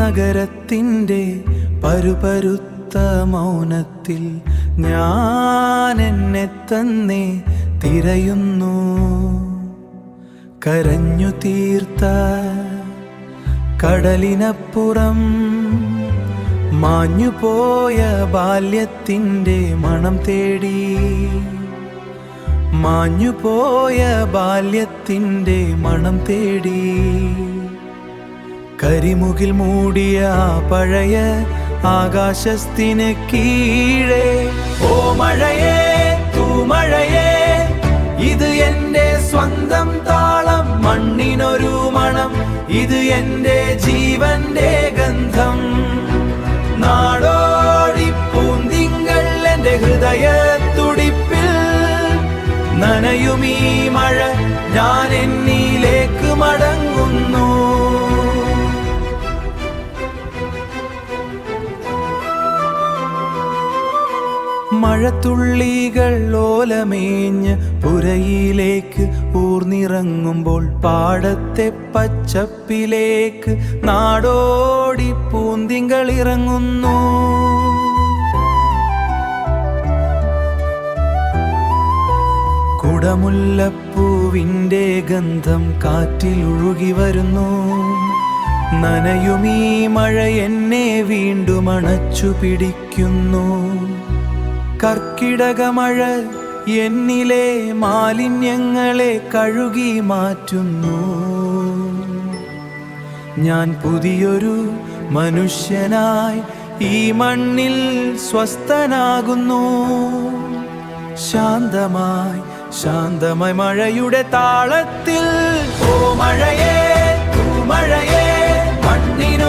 നഗരത്തിൻ്റെ പരുപരുത്ത മൗനത്തിൽ ഞാൻ എന്നെ തന്നെ തിരയുന്നു. കരഞ്ഞു തീർത്ത കടലിനപ്പുറം മാഞ്ഞുപോയ ബാല്യത്തിൻ്റെ മണം തേടി, മാഞ്ഞുപോയ ബാല്യത്തിൻ്റെ മണം തേടി. കരിമുകിൽ മൂടിയ പഴയ ആകാശത്തിന് കീഴേ ഓ മഴയേ തൂമഴയേ, ഇത് എൻ്റെ സ്വന്തം താളം, മണ്ണിനൊരു മണം, ഇത് എൻ്റെ ജീവന്റെ ഗന്ധം. നാടോടി പൂന്തിങ്കൾ എൻ്റെ ഹൃദയത്തുടിപ്പിൽ നനയുമീ മഴ, ഞാൻ എന്നിലേക്ക് മടങ്ങുന്നു. മഴത്തുള്ളികൾ ഓലമേഞ്ഞ് പുരയിലേക്ക് ഊർന്നിറങ്ങുമ്പോൾ പാടത്തെ പച്ചപ്പിലേക്ക് നാടോടി പൂന്തിങ്കൾ ഇറങ്ങുന്നു. കുടമുല്ലപ്പൂവിൻ്റെ ഗന്ധം കാറ്റിലൊഴുകി വരുന്നു. നനയുമീ മഴ എന്നെ വീണ്ടും അണച്ചു പിടിക്കുന്നു. കർക്കിടകമഴ എന്നിലെ മാലിന്യങ്ങളെ കഴുകി മാറ്റുന്നു. ഞാൻ പുതിയൊരു മനുഷ്യനായി ഈ മണ്ണിൽ സ്വസ്ഥനാകുന്നു. ശാന്തമായി ശാന്തമായി മഴയുടെ താളത്തിൽ ഓ മഴയേ തൂമഴയേ, മണ്ണിന്